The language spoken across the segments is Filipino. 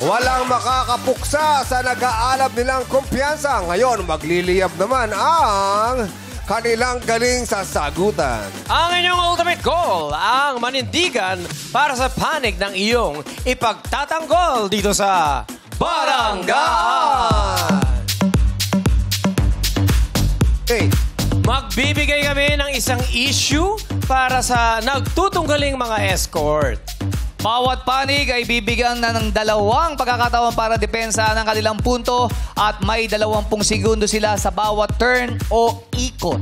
Walang makakapuksa sa nag-aalab nilang kumpiyansa. Ngayon, magliliyab naman ang kanilang galing sa sagutan. Ang inyong ultimate goal, ang manindigan para sa panig ng iyong ipagtatanggol dito sa Baranggaan. Hey. Magbibigay kami ng isang issue para sa nagtutunggaling mga escort. Bawat panig ay bibigyan na ng 2 pagkakataon para depensa ng kanilang punto at may 20 segundo sila sa bawat turn o ikot.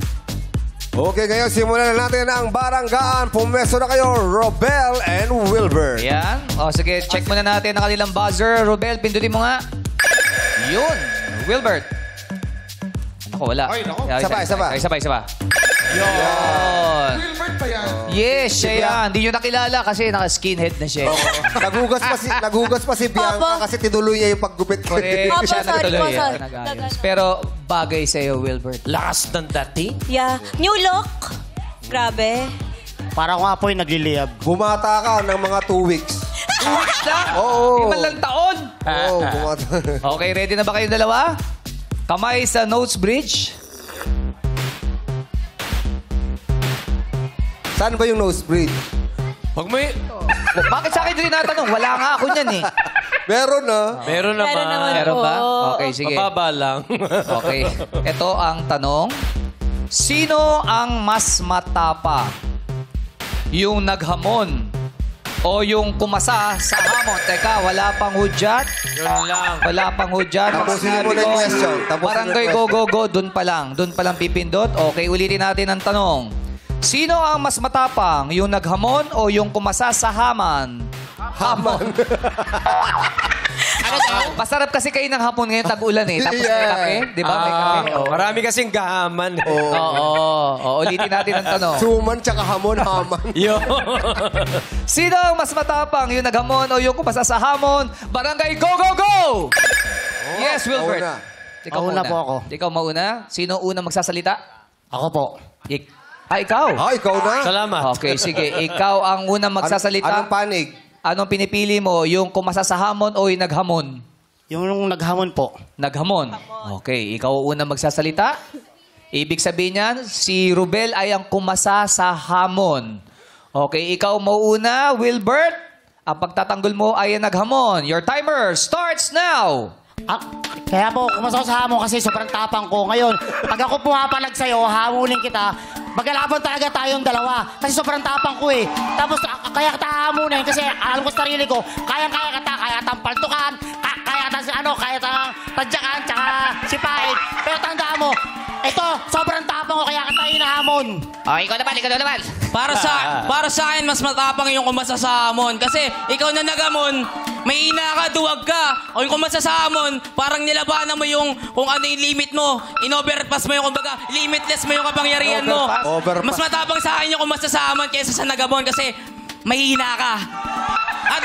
Okay, ngayon simulan na natin ang Baranggaan. Pumesto na kayo, Robel and Wilbert. Yan. O sige, check muna natin ang kanilang buzzer. Robel, pindutin mo nga. Yun. Wilbert. Ako, wala. Ay, naku. Isa pa. Yun. Wilbert pa yan. Yes, siya yan. Hindi nyo nakilala kasi naka-skinhead na siya. Nagugas pa si Bianca kasi tinuloy niya yung paggupit ko. Correct. Opo, Siya sorry nagtuloy, po, sorry. nag-ayos. Pero bagay sa'yo, Wilbert. Lakas ng dating. Yeah. New look. Grabe. Para ko nga po yung nagliliyab. Bumata ka ng mga 2 weeks. 2 weeks lang? Oo. 5 lang taon? Oo, bumata. Okay, ready na ba kayong dalawa? Kamay sa nose bridge. Saan ba yung nose bridge? Pag may... Bakit sa akin rin natanong? Wala nga ako niyan eh. Meron na. Meron naman. Meron naman. Meron ba? Oo. Okay, sige. Mababa lang. Okay. Ito ang tanong. Sino ang mas matapa? Yung naghamon o yung kumasa sa hamon? Teka, wala pang hudyat? Yun lang. Wala pang hudyat. Tapusin mo na yung question. Barangay go, go, go. Doon pa lang. Doon pa lang pipindot. Okay, ulitin natin ang tanong. Sino ang mas matapang? Yung naghamon o yung kumasa sa haman? Hamon. Masarap kasi kayo ng hapon ngayon, tag-ulan eh. Tapos may kape. Di ba? May kape. Oo. Marami kasing gahaman. Oo. Ulitin natin ang tanong. Suman tsaka hamon, haman. Yo. Sino ang mas matapang? Yung naghamon o yung kumasa sa hamon? Barangay go, go, go! Yes, Wilbert. Mauna. Ikaw Mauna po ako. Ikaw mauna. Sino una magsasalita? Ako po. Ikaw. Ikaw na. Salamat. Okay, sige. Ikaw ang unang magsasalita. Anong panig? Anong pinipili mo? Yung kumasa sa hamon o yung naghamon? Yung naghamon po. Naghamon. Okay, ikaw ang unang magsasalita. Ibig sabihin niyan, si Rubel ay ang kumasa sa hamon. Okay, ikaw mauna, Wilbert. Ang pagtatanggol mo ay ang naghamon. Your timer starts now. Kaya po, kumasa ko sa hamon kasi sobrang tapang ko. Ngayon, pag ako pumapalag sa'yo, hamulin kita, maglalaban talaga tayong 2. Kasi sobrang tapang ko eh. Tapos, kaya kita hamunin kasi alam ko sa sarili ko, kaya-kaya kita, kaya tampaltukan, kaya tadyakan, tsaka sipain. Pero tandaan mo, ito, sobrang tapang ko, kaya kita hinahamon. Oh, ikaw naman. Para sa akin, mas matapang yung kumasa sa hamon. Kasi ikaw na nagamon, may ina ka, duwag ka. O yung kumasa sa hamon, parang nilabanan mo yung kung ano yung limit mo. In-overpass mo yung, kumbaga, limitless mo yung kapangyarihan mo. Overpass. Mas matapang sa akin yung kumasa sa hamon kaysa sa nagamon kasi mahina ka. At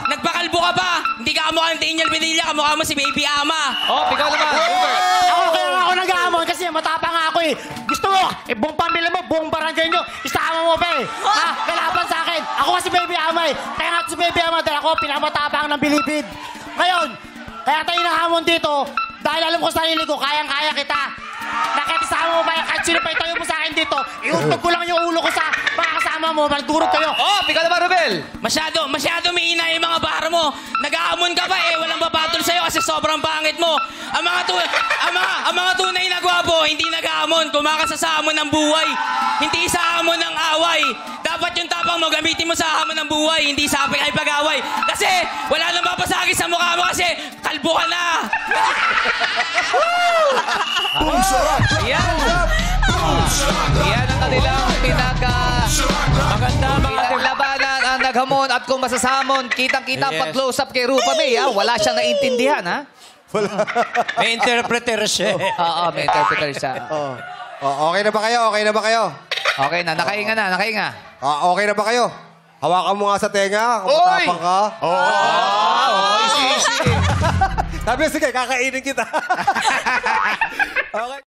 nagpakalbo ka pa. Hindi ka kamukha ng Daniel Pinilla, kamukha mo si Baby Ama. Oh, ikaw naman, Wilbert. Ako kaya ako nag-aamon kasi matapang ako eh. Gusto mo, buong pamilya mo, buong barangay nyo, isama mo pa eh. Kalaban sa akin. Ako kasi Baby Ama eh. Kaya nga si Baby Ama dahil ako pinamatapang ng Bilibid. Ngayon, kaya tayo nahamon dito dahil alam ko sa sarili ko, kayang-kaya kita. Nakikisama mo ba yan? Kahit sino pa itayo mo sa akin dito, iuntog ko lang yung ulo ko sa mga kasama mo, magdurog kayo. Oh, ikaw naman, Rubel. Masyado may ina yung mga bar mo. Nag-aamon ka pa eh. Walang papatol sa'yo kasi sobrang pangit mo. Ang mga tunay na gwapo, hindi nag-aamon. Kumakasa sa hamon ng buhay. Hindi sa hamon ng away. Dapat yung tapang mo, gamitin mo sa hamon ng buhay. Hindi sa ay pag-away. Kasi wala nang mapasakit sa mukha mo kasi kalbo ka na. Yan. Yan ang kanilang pinaglabanan ang naghamon at kung masasamon, kitang-kita Yes. pag close up kay Rupa May, ha? Wala siyang naintindihan, ha? May interpreter siya. Oo, may interpreter siya. Okay na ba kayo? Okay na, nakahinga na. Okay na ba kayo? Hawakan mo nga sa tenga. Kung matapang ka. Easy. Sabi, sige, kakainin kita. Okay.